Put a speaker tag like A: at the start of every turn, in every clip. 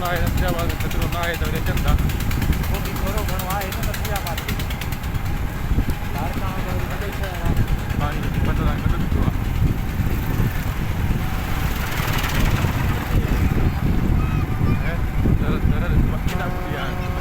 A: लाए अहमदाबाद में कचरो लाए तो वरी अचनि था
B: पोइ थोरो घणो आहे न नथी आहे पार्टी कारखाना वरी वॾो शहर आहे
A: पाणी बंदि आहे कढी ॾिठो आहे दर केॾा बुढी आहिनि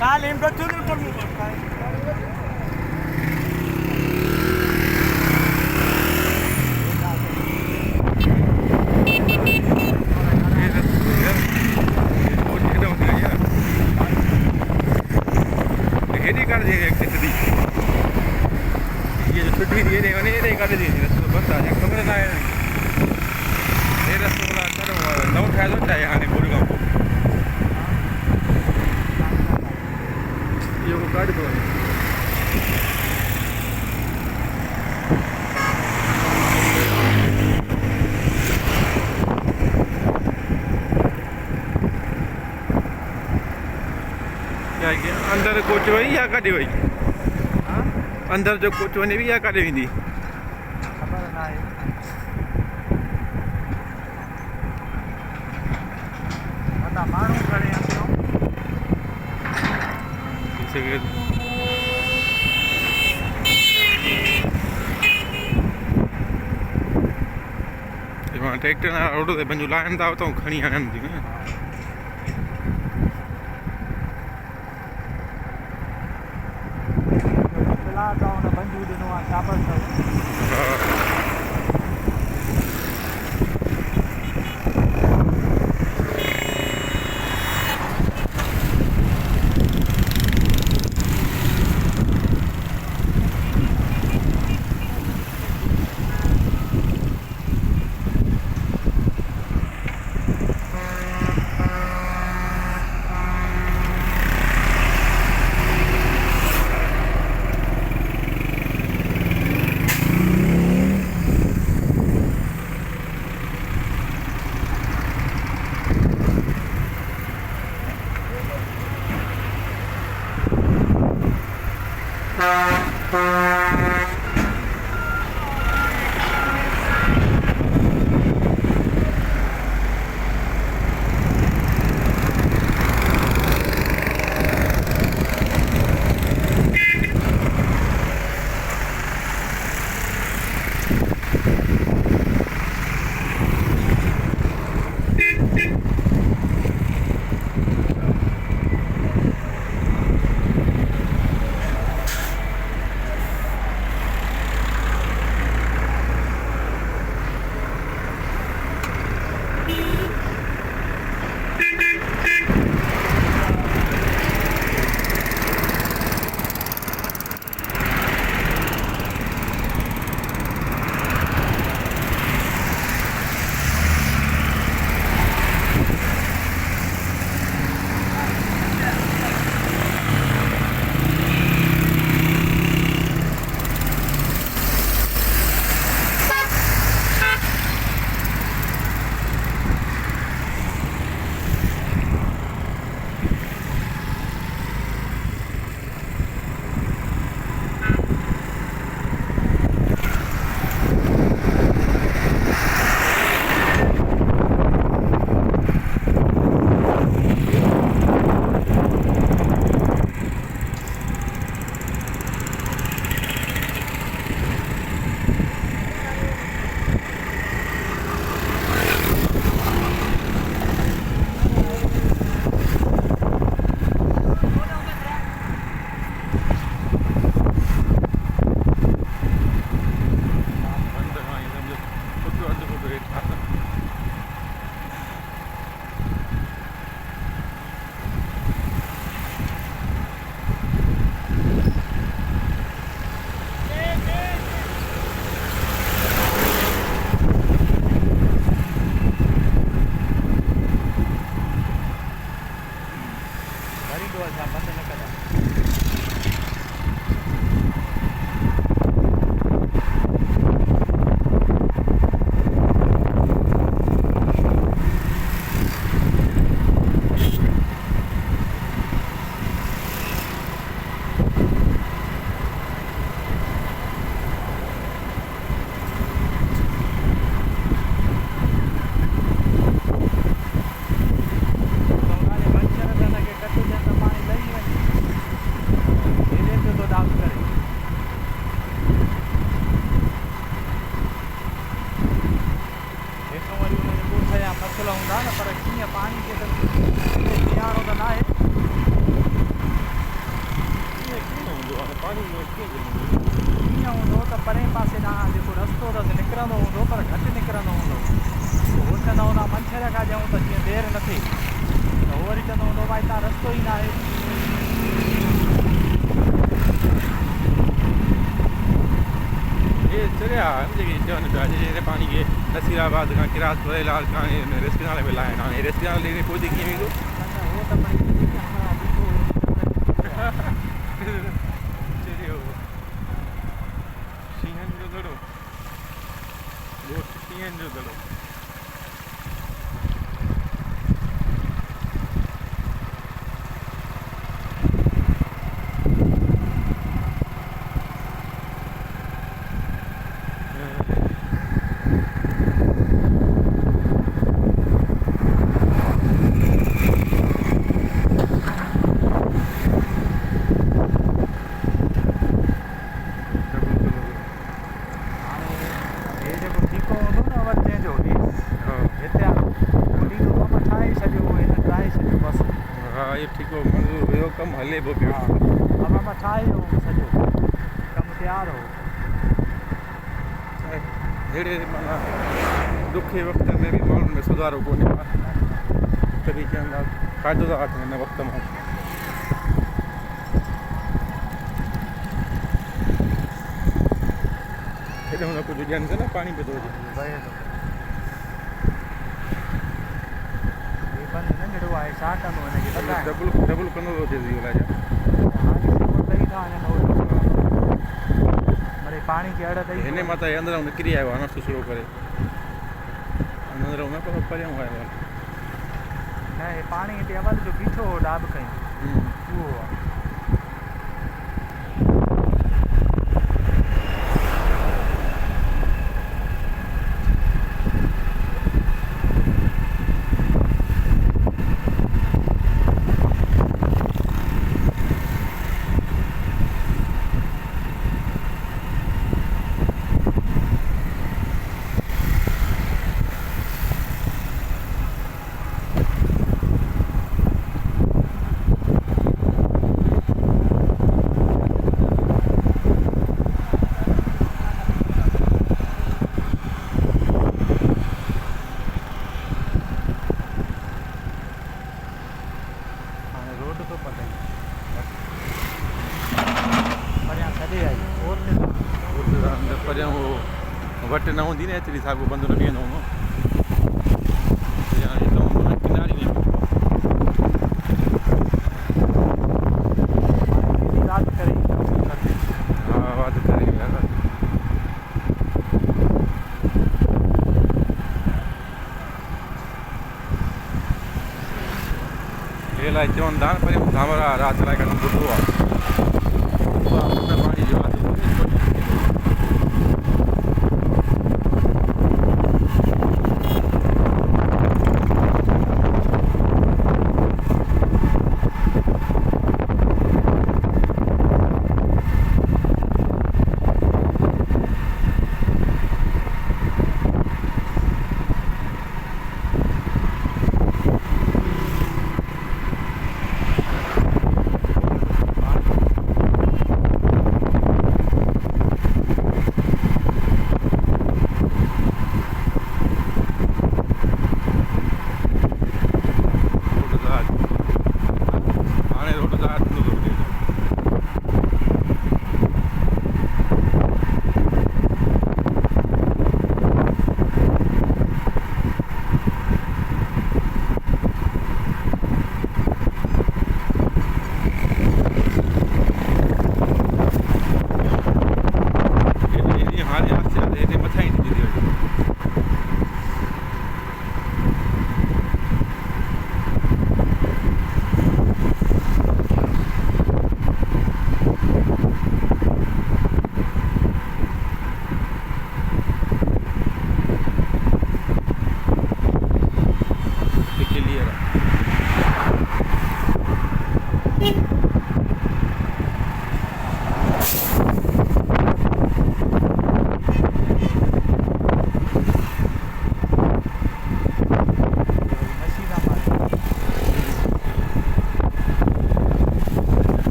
B: ચાલ એમ બધું નહીં કરવું પડતા
A: हेॾी कर दी सिधी ये जो छुट्टी थी हेॾे वञे हेॾे कढ दी रस्तो बंदि आहे ख़बर न आहे हे रस्तो भला ॾाढो नओं ठाहियो थो चाहे हाणे गुड़ खां पोइ इहो कढ थो वञे अंदर कोच वई या काॾे वई अंदर जो कोच वञे बि या काॾे वेंदी
B: ख़बर न आहे वॾा माण्हू खणे अचो
A: ट्रैक्टर रोड ते पंहिंजो लाहिनि था उतां खणी आणनि थियूं न
B: फिलहाल त हुन बंजू ॾिनो आहे शाबत अथव परे पासे ॾांहुं जेको रस्तो अथसि निकिरंदो हूंदो पर घटि निकिरंदो हूंदो उहो चवंदा हूंदा मंछर खां ॾियूं त जीअं देरि न थिए त उहो वरी चवंदो हूंदो भाई हितां रस्तो ई न आहे
A: ये चढ़िया जेके चवनि पिया जॾहिं पाणी खे नसीराबाद खां किरास वरेलाल खां रेस्क्यू नाले में लाहिनि हाणे रेस्क्यू नाले में पहुची कीअं वेंदो
B: उहो त भई
A: चढ़ियो शींहनि जो दड़ो ॿोट शींहनि जो दड़ो ठीकु मंज़ूर हुयो कमु हले पियो पियो
B: अब मां ठाहे वियो सॼो कमु तयारु हो
A: अहिड़े माना ॾुखे वक़्त में बि माण्हुनि में सुधारो कोन्हे तॾहिं चवंदा फ़ाइदो था वठनि हिन वक़्त मां हेॾो न कुझु ॾियनि था न पाणी पियो थो हुजे
B: आहे छा कंदो हिनखे
A: डबल कंदो थो थिए अलाए छा
B: वरी पाणी खे अड़ ॾेई
A: हिन मां त अंदरां निकिरी आयो आहे न सुसरो करे अंदरां न पर परियां आयो आहे
B: न हे पाणी हिते अवल जो बीठो हो डाब कयूं उहो आहे
A: परियां उहो वटि न हूंदी न एतिरी साॻियो बंदि न बीहंदो हूंदो किनारी में हा वाधि करे हे लाइ चवनि था न परियां धामरा राति लाइ कॾहिं ॿुधो आहे